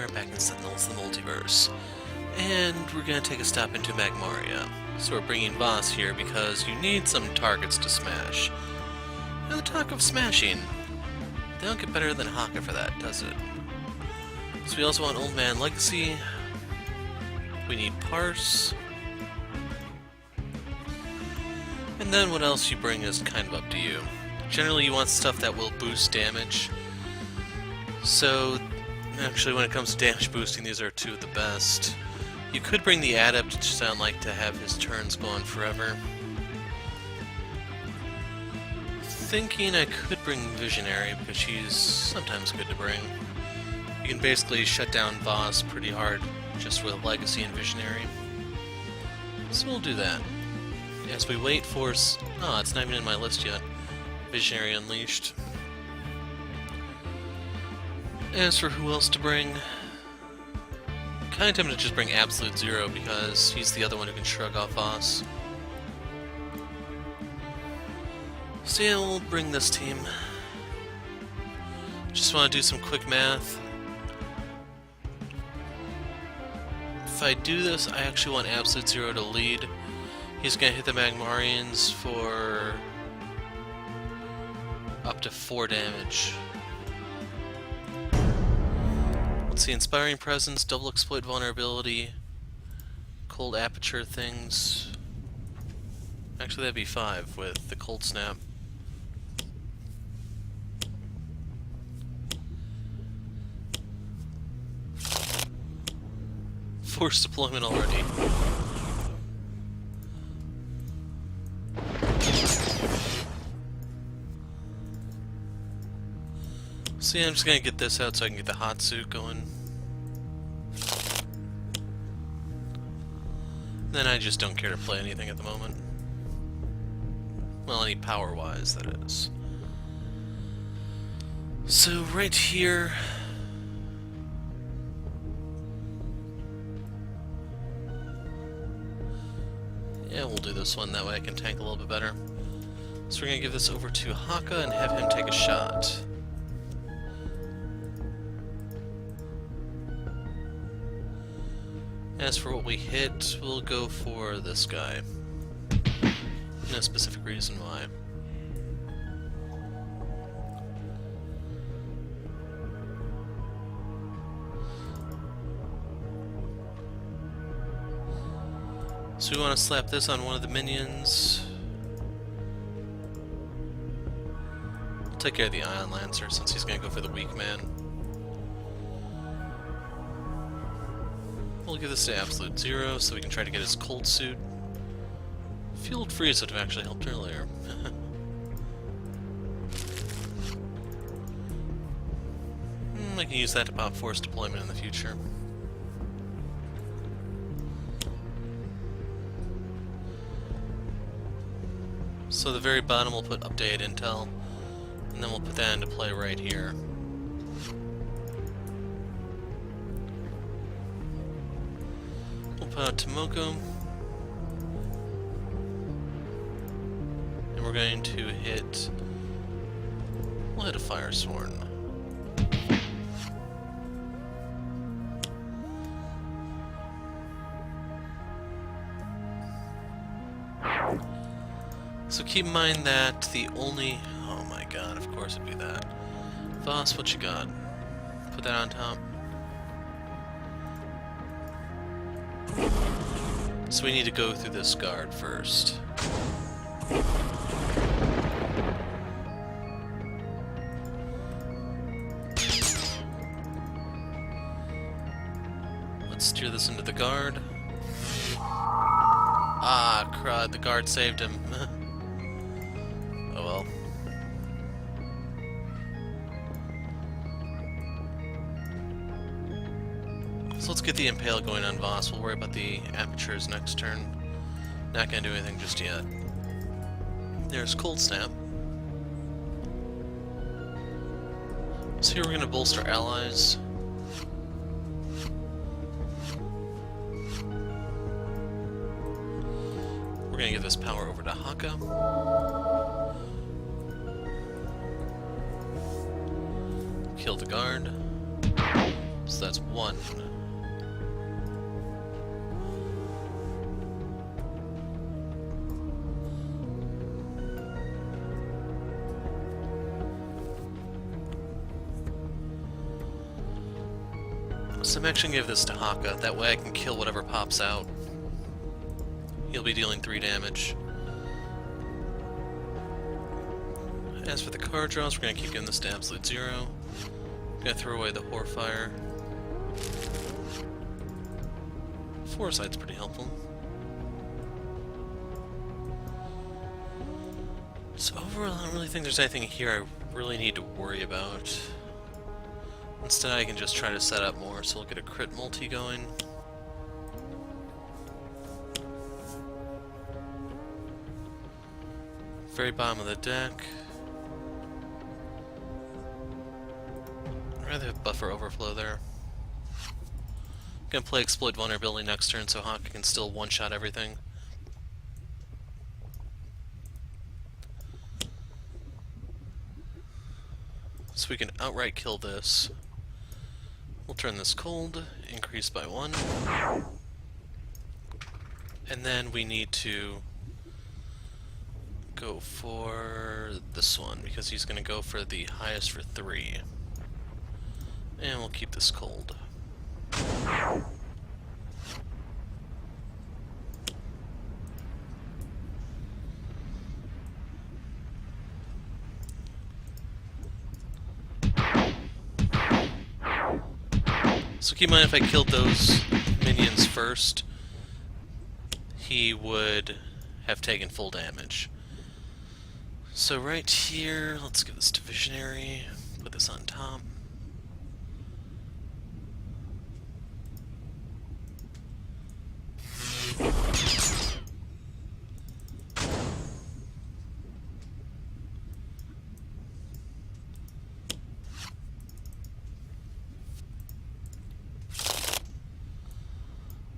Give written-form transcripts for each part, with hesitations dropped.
are back in Sentinels, the Multiverse, and we're going to take a stop into Magmaria. So we're bringing Voss here because you need some targets to smash. And the talk of smashing, they don't get better than Haka for that, does it? So we also want Old Man Legacy, we need Parse, and then what else you bring is kind of up to you. Generally you want stuff that will boost damage, so actually when it comes to damage boosting, these are two of the best. You could bring the Adept, which sound like to have his turns go on forever. Thinking I could bring Visionary, because she's sometimes good to bring. You can basically shut down Voss pretty hard just with Legacy and Visionary. So we'll do that. As we wait for... Oh, it's not even in my list yet. Visionary Unleashed. As for who else to bring... Kinda tempted to just bring Absolute Zero because he's the other one who can shrug off Voss. So yeah, we'll bring this team. Just want to do some quick math. If I do this, I actually want Absolute Zero to lead. He's going to hit the Magmarians for up to 4 damage. Let's see, Inspiring Presence, Double Exploit Vulnerability, Cold Aperture things. Actually, that'd be 5 with the Cold Snap. Forced deployment already. So yeah, I'm just gonna get this out so I can get the hot suit going. Then I just don't care to play anything at the moment. Well, any power-wise, that is. So right here... Yeah, we'll do this one, that way I can tank a little bit better. So we're gonna give this over to Haka and have him take a shot. As for what we hit, we'll go for this guy. No specific reason why. So we want to slap this on one of the minions. We'll take care of the Ion Lancer since he's going to go for the weak man. We'll give this to Absolute Zero so we can try to get his cold suit. Field Freeze would have actually helped earlier. I can use that to pop Force Deployment in the future. So the very bottom we'll put Update Intel, and then we'll put that into play right here. We'll put out Tomoko, and we're going to hit... We'll hit a Firesworn. So keep in mind that the only... Oh my god, of course it'd be that. Voss, what you got? Put that on top. So we need to go through this guard first. Let's steer this into the guard. Ah, crud, the guard saved him. Oh well. So let's get the Impale going on Voss. We'll worry about the Apertures next turn. Not gonna do anything just yet. There's Cold Snap. So here we're gonna bolster allies. We're gonna give this power over to Haka. Kill the guard. so that's 1. So I'm actually going to give this to Haka, that way I can kill whatever pops out. He'll be dealing 3 damage. As for the card draws, we're going to keep giving this to absolute 0. I'm going to throw away the Horfire. Foresight's pretty helpful. So overall, I don't really think there's anything here I really need to worry about. Instead, I can just try to set up more, so we'll get a crit multi going. Very bottom of the deck. I'd rather have buffer overflow there. I'm gonna play exploit vulnerability next turn so Haka can still one-shot everything. So we can outright kill this. We'll turn this cold, increase by 1. And then we need to go for this one, because he's going to go for the highest for 3. And we'll keep this cold. So keep in mind, if I killed those minions first, he would have taken full damage. So right here, let's give this to Visionary, put this on top.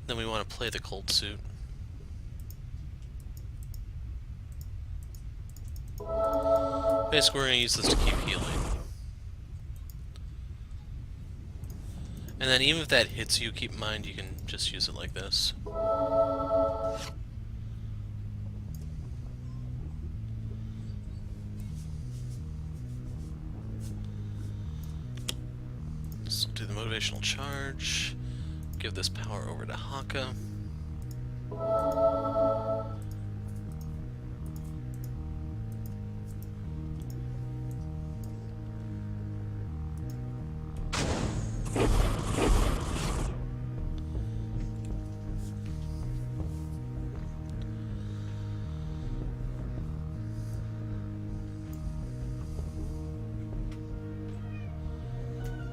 Then we want to play the cold suit. Basically, we're going to use this to keep healing. And then even if that hits you, keep in mind you can just use it like this. So do the motivational charge. Give this power over to Haka.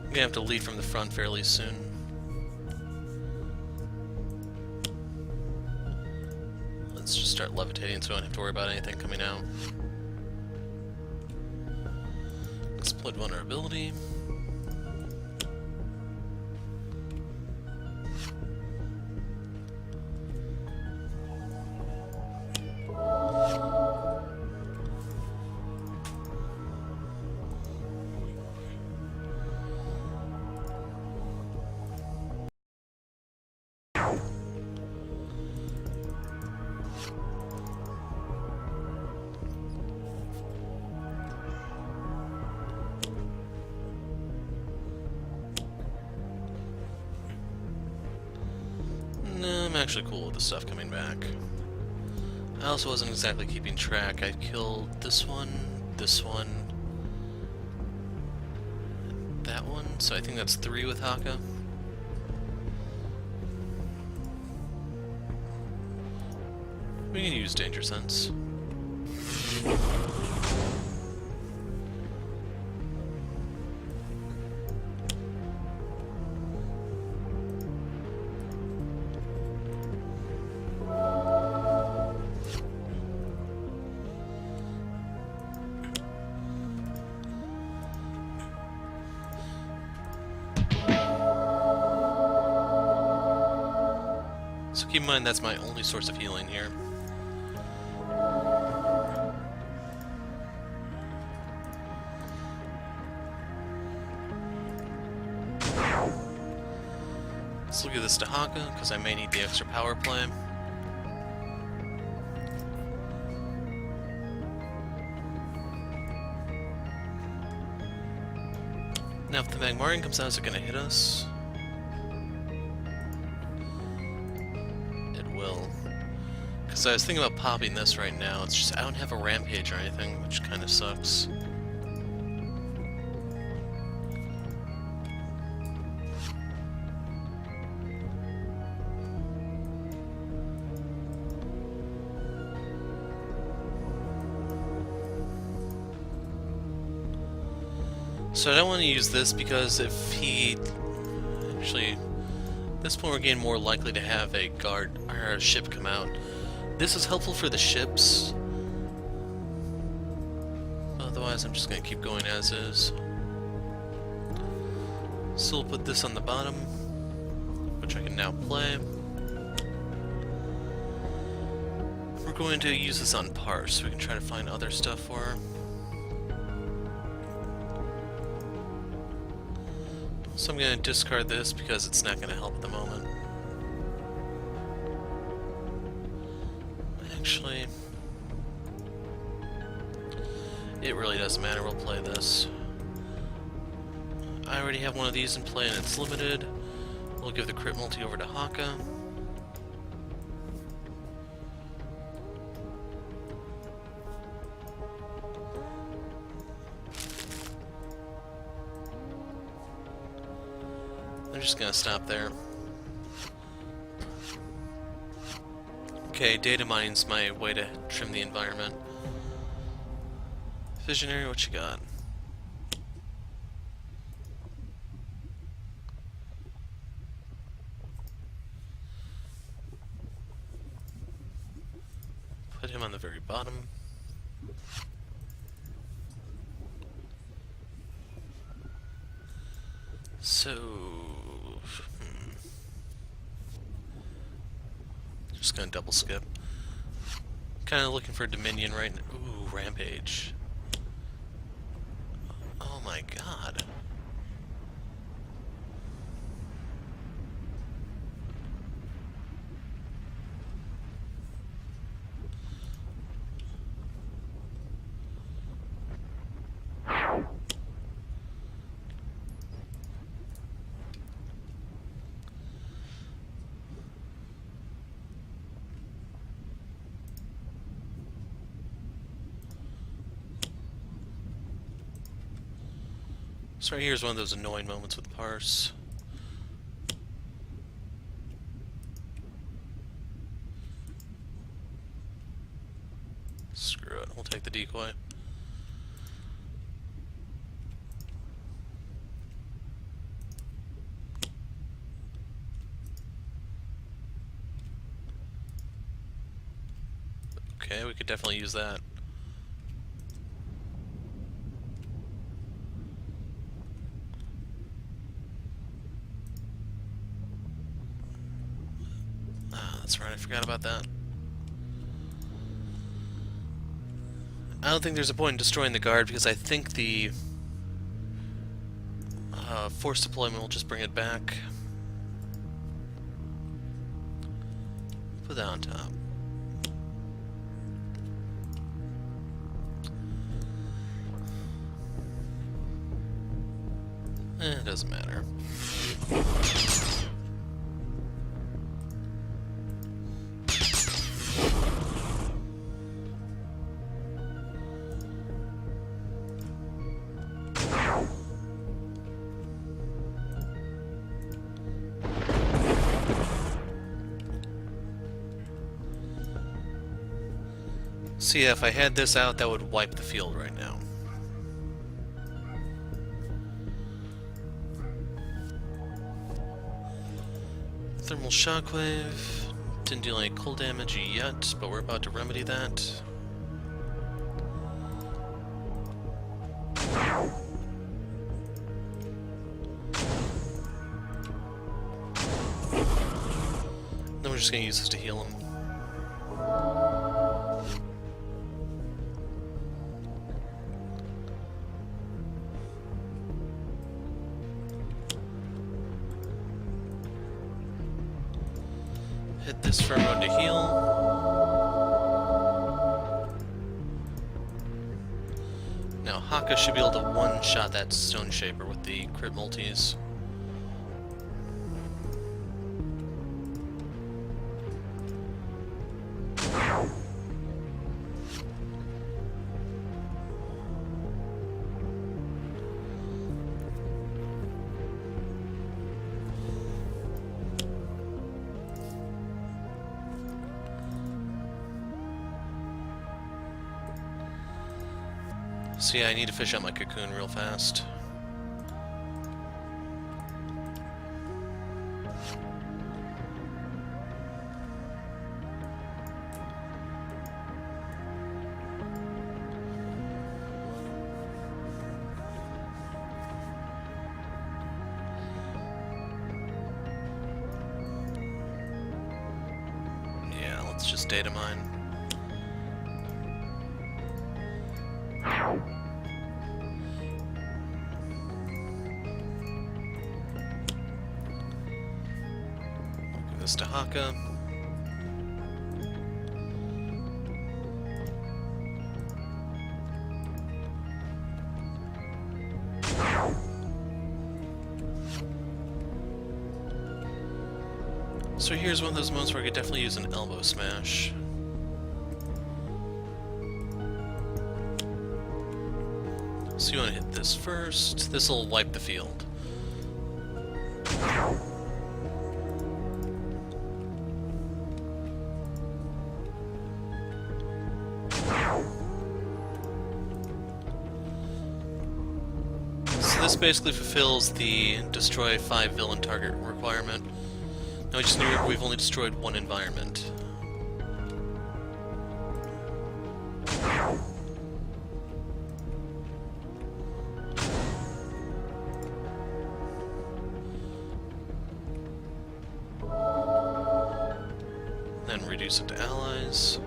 I'm gonna have to lead from the front fairly soon. Let's just start levitating so I don't have to worry about anything coming out. Split vulnerability. No, I'm actually cool with the stuff coming back. I also wasn't exactly keeping track. I killed this one, that one, so I think that's 3 with Haka. We can use Danger Sense. So keep in mind that's my only source of healing here. So we'll give this to Haka, because I may need the extra power play. Now if the Magmarian comes out, is it going to hit us? It will. Because I was thinking about popping this right now, it's just I don't have a rampage or anything, which kind of sucks. So I don't want to use this because if he... Actually, at this point we're getting more likely to have a guard or a ship come out. This is helpful for the ships. Otherwise I'm just going to keep going as is. So we'll put this on the bottom, which I can now play. We're going to use this on Parse so we can try to find other stuff for her. So I'm going to discard this because it's not going to help at the moment. Actually, it really doesn't matter, we'll play this. I already have one of these in play and it's limited. We'll give the crit multi over to Haka. I'm just gonna stop there. Okay, data mining's my way to trim the environment. Visionary, what you got? Put him on the very bottom. So... Just gonna double skip. Kinda looking for Dominion right now. Ooh, Rampage. Oh my god. So right here is one of those annoying moments with Parse. Screw it, we'll take the decoy. Okay, we could definitely use that. That's right, I forgot about that. I don't think there's a point in destroying the guard because I think the force deployment will just bring it back. Put that on top. It doesn't matter. So yeah, if I had this out, that would wipe the field right now. Thermal shockwave. Didn't deal any cold damage yet, but we're about to remedy that. Then we're just gonna use this to heal him. hit this for everyone to heal. Now Haka should be able to one-shot that Stone Shaper with the crit multis. So yeah, I need to fish out my cocoon real fast. Yeah, let's just data mine. To Haka. So here's one of those moments where I could definitely use an elbow smash. So you want to hit this first. This will wipe the field. This basically fulfills the destroy 5 villain target requirement. Now I just knew we've only destroyed one environment. Then reduce it to allies.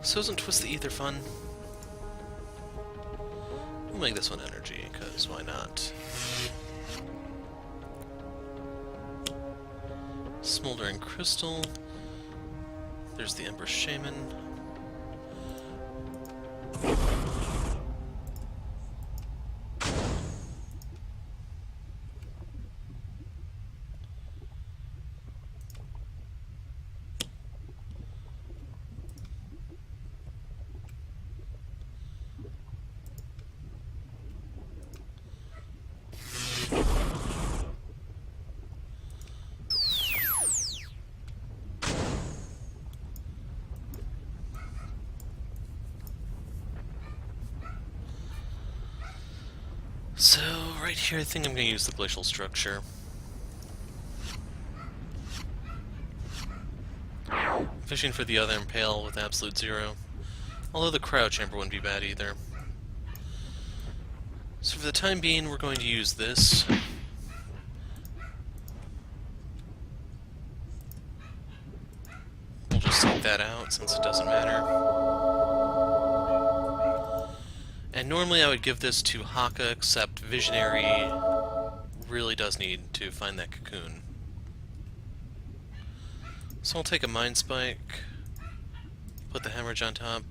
So isn't Twist the Ether fun? We'll make this one energy, because why not? Smoldering Crystal. There's the Ember Shaman. So, right here I think I'm going to use the Glacial Structure. Fishing for the other Impale with Absolute Zero. Although the Cryo Chamber wouldn't be bad either. So for the time being we're going to use this. We'll just take that out since it doesn't matter. And normally I would give this to Haka, except Visionary really does need to find that cocoon. So I'll take a Mind Spike, put the Hemorrhage on top.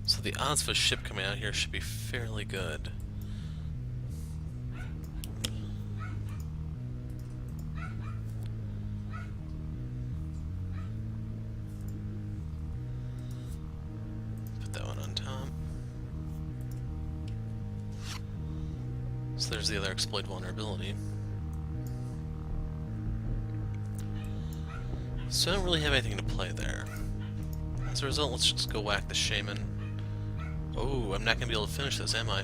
So the odds of a ship coming out here should be fairly good. Put that one on top. So there's the other exploit vulnerability. So I don't really have anything to play there. As a result, let's just go whack the Shaman. Oh, I'm not going to be able to finish this, am I?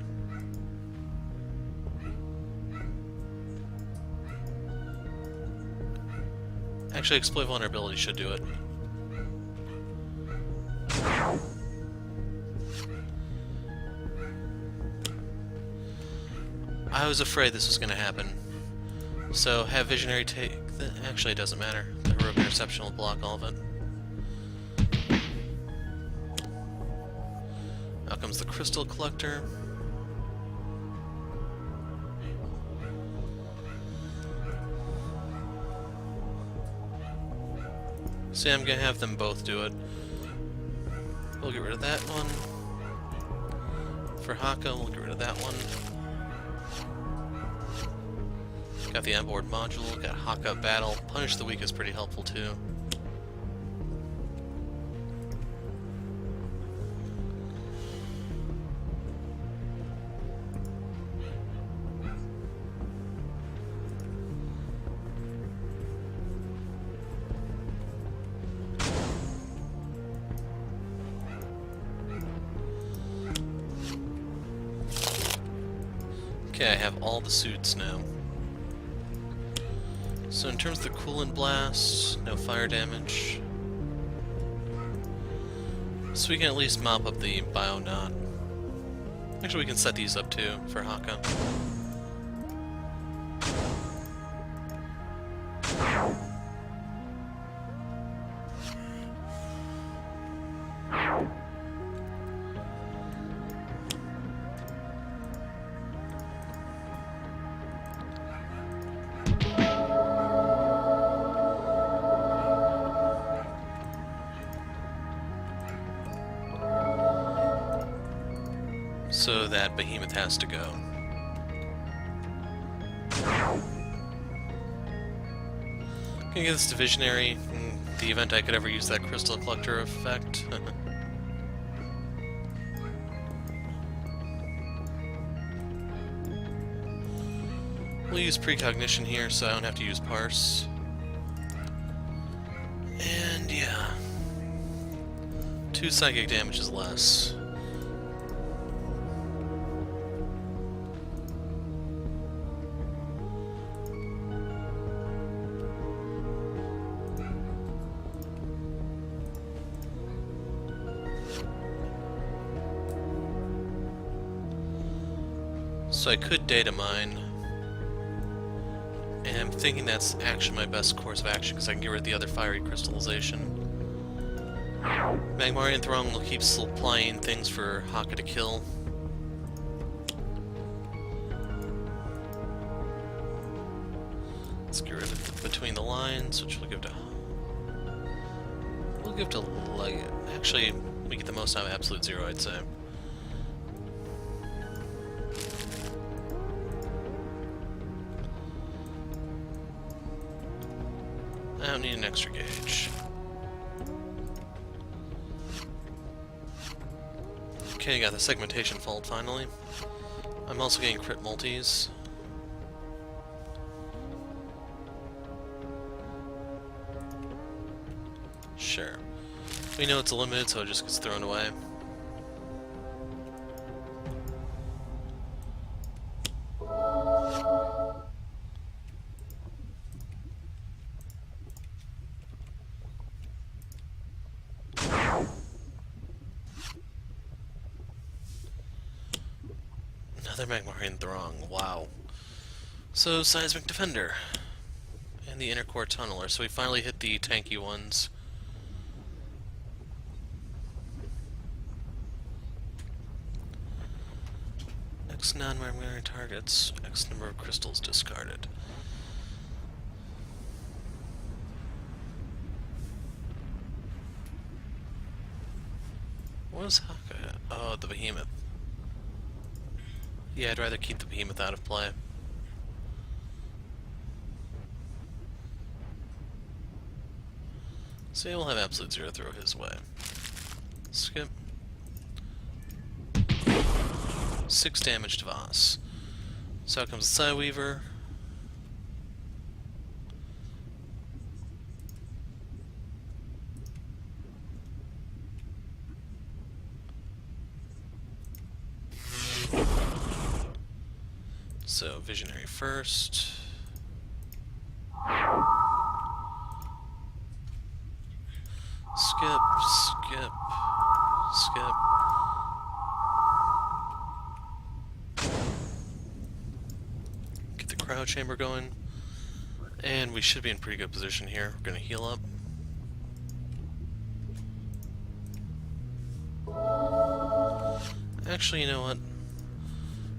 Actually, exploit vulnerability should do it. I was afraid this was going to happen. So, have Visionary take... Actually, it doesn't matter. The Heroic Interception will block all of it. Out comes the Crystal Collector. See, I'm gonna have them both do it. We'll get rid of that one. For Haka, we'll get rid of that one. Got the onboard module, got Haka Battle. Punish the Weak is pretty helpful too. Okay, I have all the suits now. So in terms of the Coolant Blast, no fire damage. So we can at least mop up the Bio-Knot. Actually, we can set these up too for Haka. So that Behemoth has to go. Gonna get this to Visionary in the event I could ever use that Crystal Collector effect. We'll use Precognition here so I don't have to use Parse. And yeah. 2 psychic damage is less. So I could data mine, and I'm thinking that's actually my best course of action because I can get rid of the other fiery crystallization. Magmarian Throng will keep supplying things for Haka to kill. Let's get rid of the Between the Lines, which we'll give to... We'll give to... Actually, we get the most out of Absolute Zero, I'd say. I don't need an extra gauge. Okay, got the segmentation fault finally. I'm also getting crit multis. Sure. We know it's limited, so it just gets thrown away. Another Magmarian Throng, wow. So, Seismic Defender. And the Inner Core Tunneler, so we finally hit the tanky ones. X non-Magmarian targets, X number of crystals discarded. What is Haka? Oh, the Behemoth. Yeah, I'd rather keep the Behemoth out of play. So we'll have Absolute Zero throw his way. Skip. 6 damage to Voss. So out comes the Psyweaver. So, Visionary first. Skip. Get the cryo chamber going. And we should be in pretty good position here. We're gonna heal up. Actually, you know what?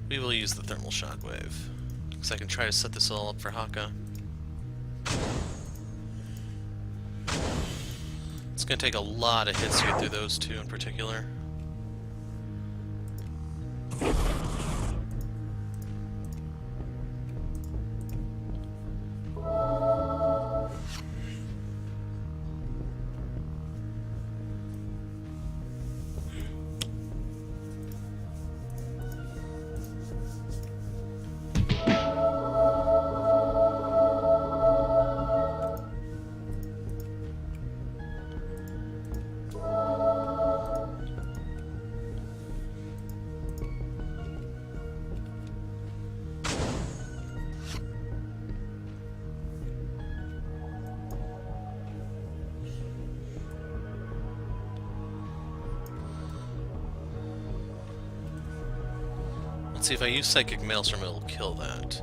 We will use the thermal shockwave. Because I can try to set this all up for Haka. It's gonna take a lot of hits to get through those two in particular. Let's see, if I use Psychic Maelstrom, it'll kill that.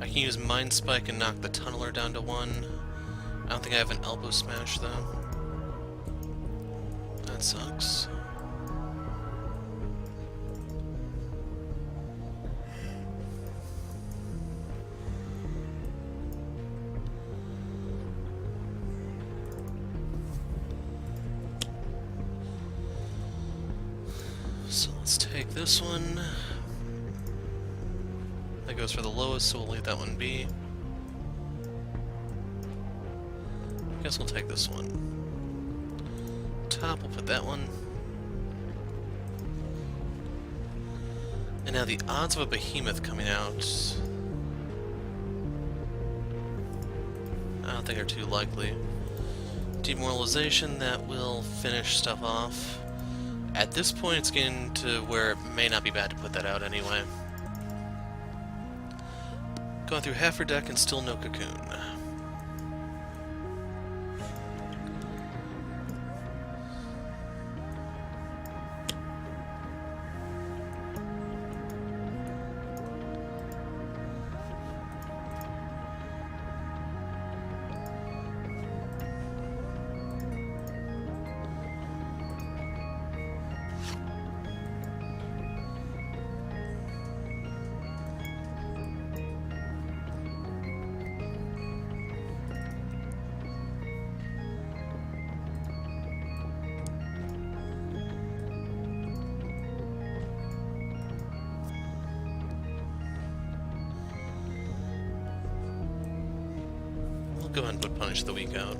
I can use Mind Spike and knock the Tunneler down to 1. I don't think I have an Elbow Smash, though. That sucks. So let's take this one. That goes for the lowest, so we'll leave that one be. I guess we'll take this one. Top, we'll put that one. And now the odds of a behemoth coming out, I don't think are too likely. Demoralization, that will finish stuff off. At this point, it's getting to where it may not be bad to put that out anyway. Going through half her deck and still no Cocoon. Go ahead and put Punish the Weak out.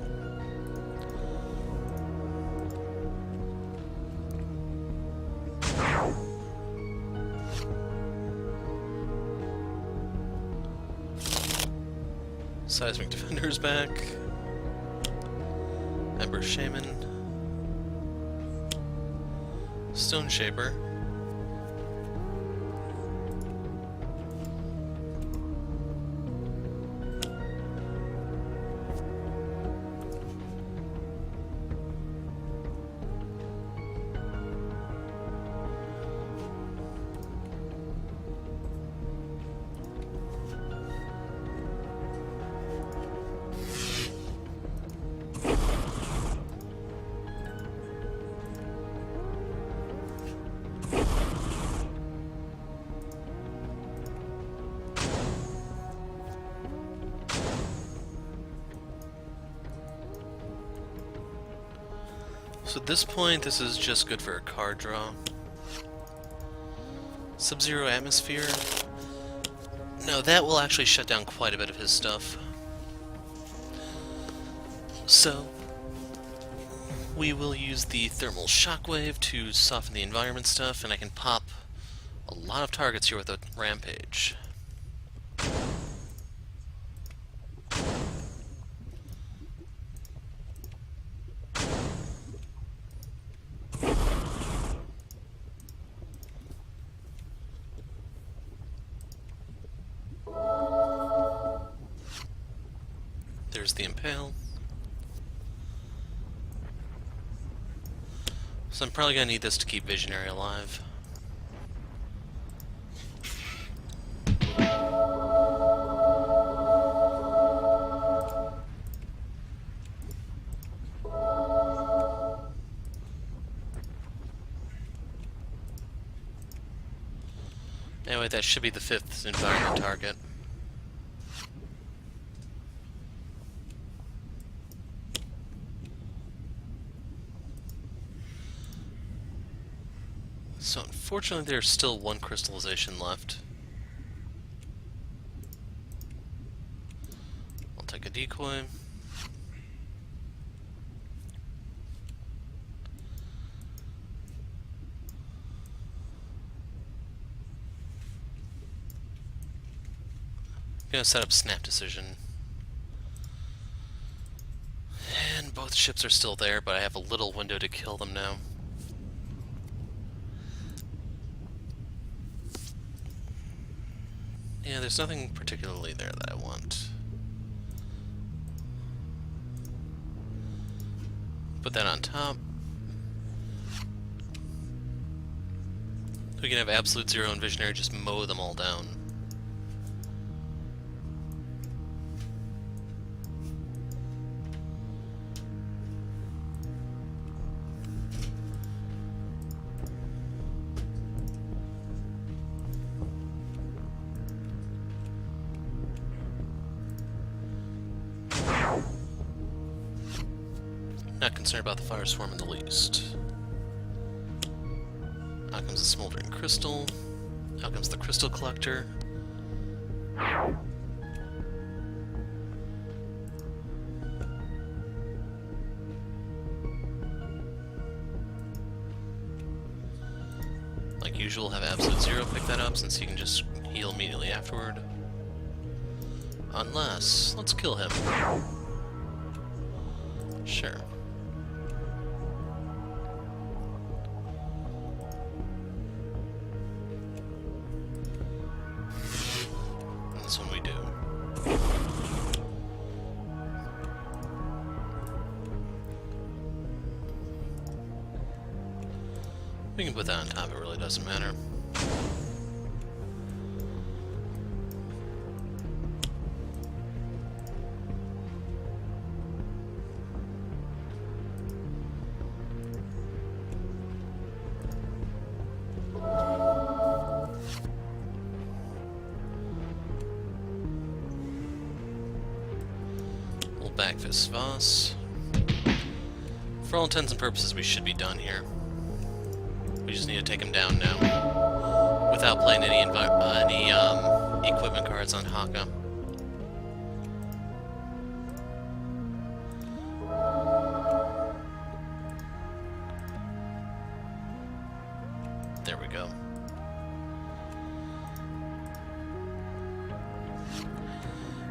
Seismic Defender's back. Ember Shaman. Stone Shaper. So at this point, this is just good for a card draw. Sub-Zero Atmosphere. No, that will actually shut down quite a bit of his stuff. So, we will use the Thermal Shockwave to soften the environment stuff, and I can pop a lot of targets here with a Rampage. There's the Impale. So So I'm probably gonna need this to keep Visionary alive. Anyway, that should be the 5th environment target. So unfortunately there's still 1 crystallization left. I'll take a decoy. I'm gonna set up snap decision. And both ships are still there, but I have a little window to kill them now. Yeah, there's nothing particularly there that I want. Put that on top. We can have Absolute Zero and Visionary just mow them all down. Not concerned about the Fire Swarm in the least. Out comes the Smoldering Crystal. Out comes the Crystal Collector. Like usual, have Absolute Zero pick that up since he can just heal immediately afterward. Unless, let's kill him. Sure. That's when we do. We can put that on top, it really doesn't matter. We'll backfist Voss. For all intents and purposes, we should be done here. We just need to take him down now, without playing any equipment cards on Haka. There we go.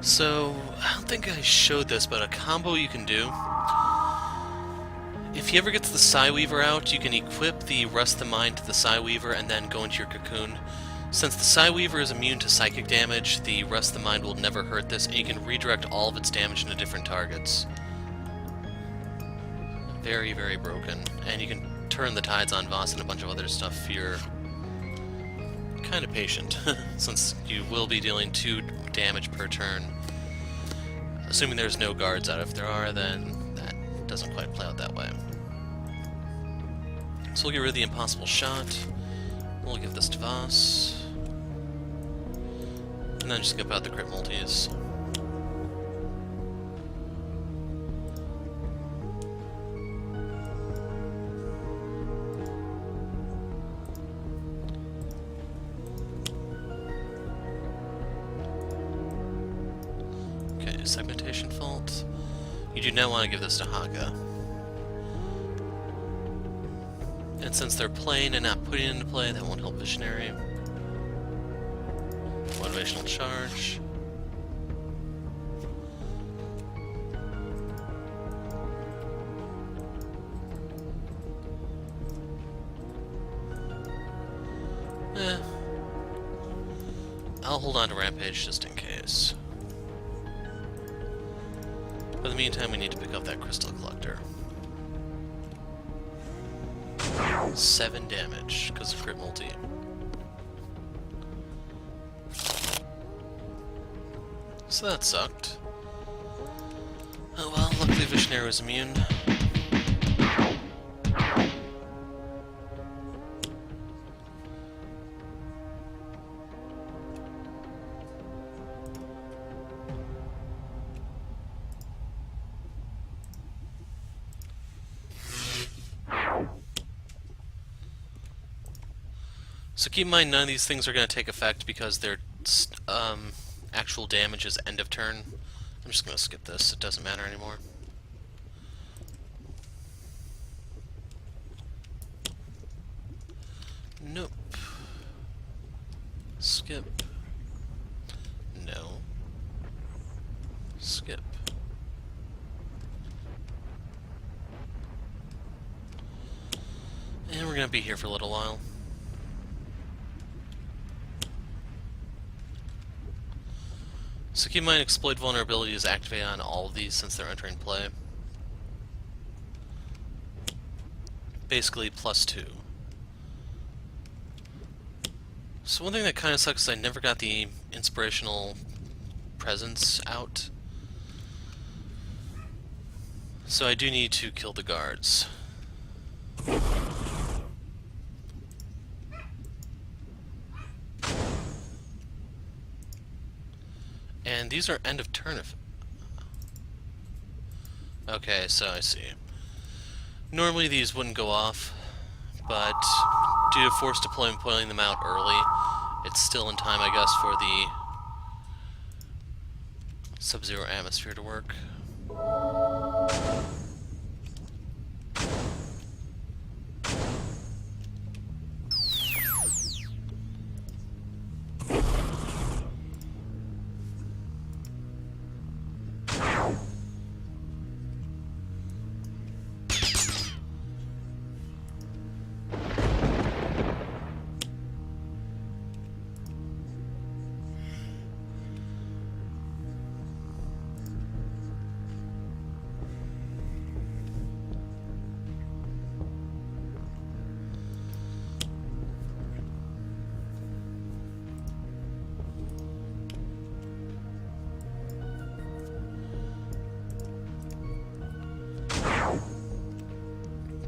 So, I don't think I showed this, but a combo you can do. If he ever gets the Psyweaver out, you can equip the Rust the Mind to the Psyweaver and then go into your cocoon. Since the Psyweaver is immune to psychic damage, the Rust the Mind will never hurt this, and you can redirect all of its damage into different targets. Very, very broken. And you can turn the tides on Voss and a bunch of other stuff if you're kind of patient, since you will be dealing 2 damage per turn. Assuming there's no guards out. If there are, then that doesn't quite play out that way. So we'll get rid of the Impossible Shot. We'll give this to Voss. And then just skip out the crit multis. Okay, segmentation fault. You do not want to give this to Haka. And since they're playing and not putting it into play, that won't help Visionary. Motivational charge. I'll hold on to Rampage just in case. But in the meantime, we need to pick up that Crystal Collector. 7 damage because of crit multi. So that sucked. Oh well, luckily Visionary was immune. So keep in mind, none of these things are going to take effect because their actual damage is end of turn. I'm just going to skip this, it doesn't matter anymore. Nope. Skip. No. Skip. And we're going to be here for a little while. So keep in mind, exploit vulnerability is activated on all of these since they're entering play. Basically, +2. So one thing that kind of sucks is I never got the inspirational presence out. So I do need to kill the guards. And these are end of turn. Okay, so I see. Normally these wouldn't go off, but due to force deployment pulling them out early, it's still in time, I guess, for the Sub-Zero atmosphere to work.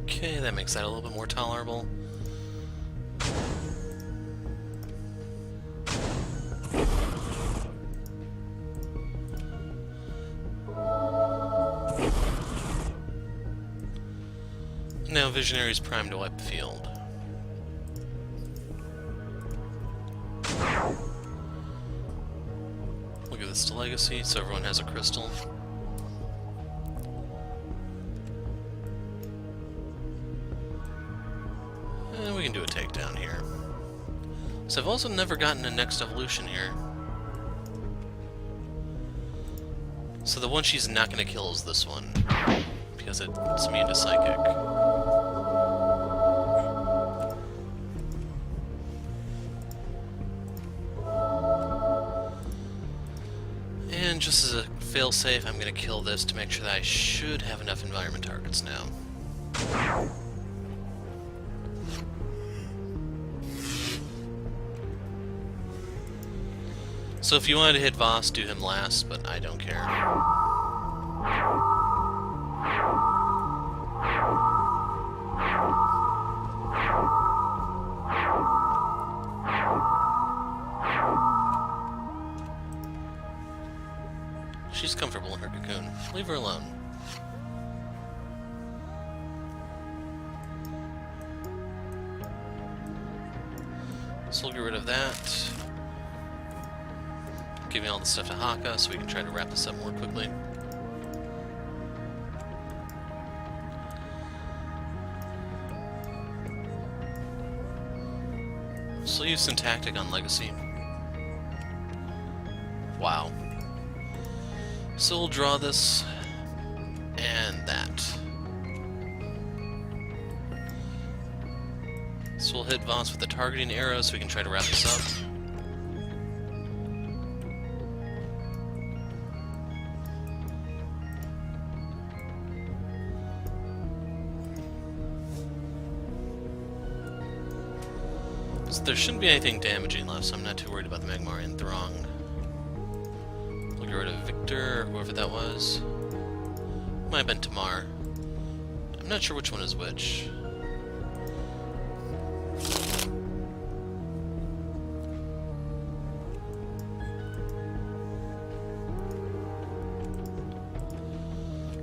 Okay, that makes that a little bit more tolerable. Now Visionary's primed to wipe the field. We'll give this to Legacy so everyone has a crystal. And we can do a takedown here. So I've also never gotten a next evolution here. So the one she's not going to kill is this one, because it's immune to Psychic. And just as a failsafe, I'm going to kill this to make sure that I should have enough environment targets now. So if you wanted to hit Voss, do him last, but I don't care. She's comfortable in her cocoon. Leave her alone. So we'll get rid of that. Give me all the stuff to Haka so we can try to wrap this up more quickly. So use Syntactic on Legacy. Wow. So we'll draw this and that. So we'll hit Voss with the targeting arrow so we can try to wrap this up. So there shouldn't be anything damaging left, so I'm not too worried about the Magmarian Throng. We'll get rid of Victor, or whoever that was. Might have been Tamar. I'm not sure which one is which.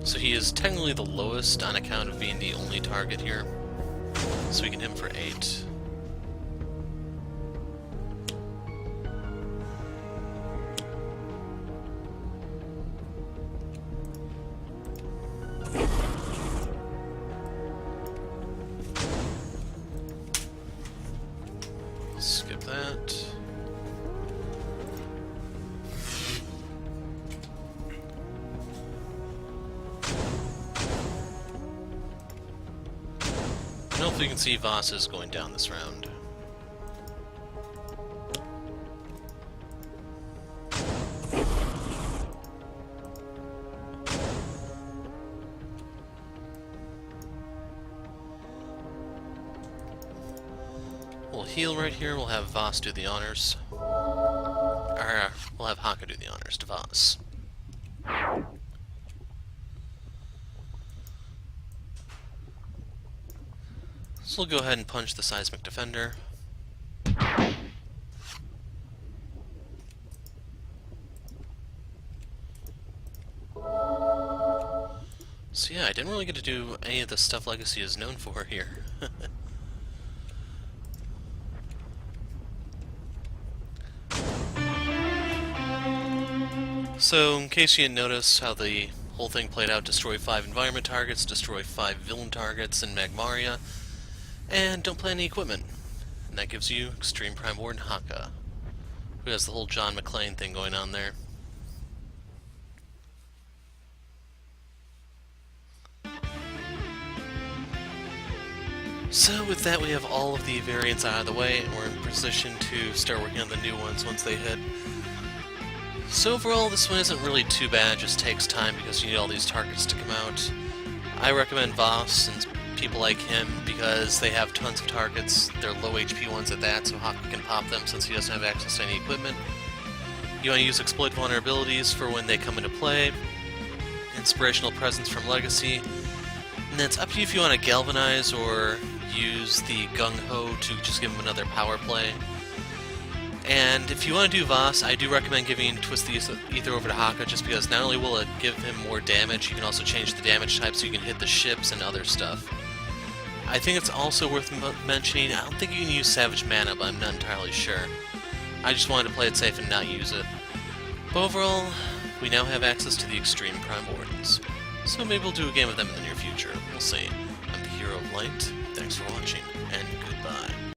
So he is technically the lowest on account of being the only target here. So we can hit him for 8. Skip that. Hopefully you can see Voss is going down this round. We'll heal right here, we'll have Voss do the honors. Or, we'll have Haka do the honors to Voss. So we'll go ahead and punch the Seismic Defender. So yeah, I didn't really get to do any of the stuff Legacy is known for here. So, in case you didn't notice how the whole thing played out, destroy 5 environment targets, destroy 5 villain targets in Magmaria, and don't play any equipment. And that gives you Xtreme Prime Warden Haka, who has the whole John McClane thing going on there. So with that, we have all of the variants out of the way, and we're in position to start working on the new ones once they hit. So overall, this one isn't really too bad, it just takes time because you need all these targets to come out. I recommend Voss and people like him because they have tons of targets. They're low HP ones at that, so Haka can pop them since he doesn't have access to any equipment. You want to use exploit vulnerabilities for when they come into play. Inspirational presence from Legacy. And then it's up to you if you want to galvanize or use the gung-ho to just give him another power play. And if you want to do Voss, I do recommend giving Twist the Ether over to Haka just because not only will it give him more damage, you can also change the damage type so you can hit the ships and other stuff. I think it's also worth mentioning, I don't think you can use Savage Mana, but I'm not entirely sure. I just wanted to play it safe and not use it. But overall, we now have access to the Xtreme Prime Wardens, so maybe we'll do a game of them in the near future. We'll see. I'm the Hero of Light, thanks for watching, and goodbye.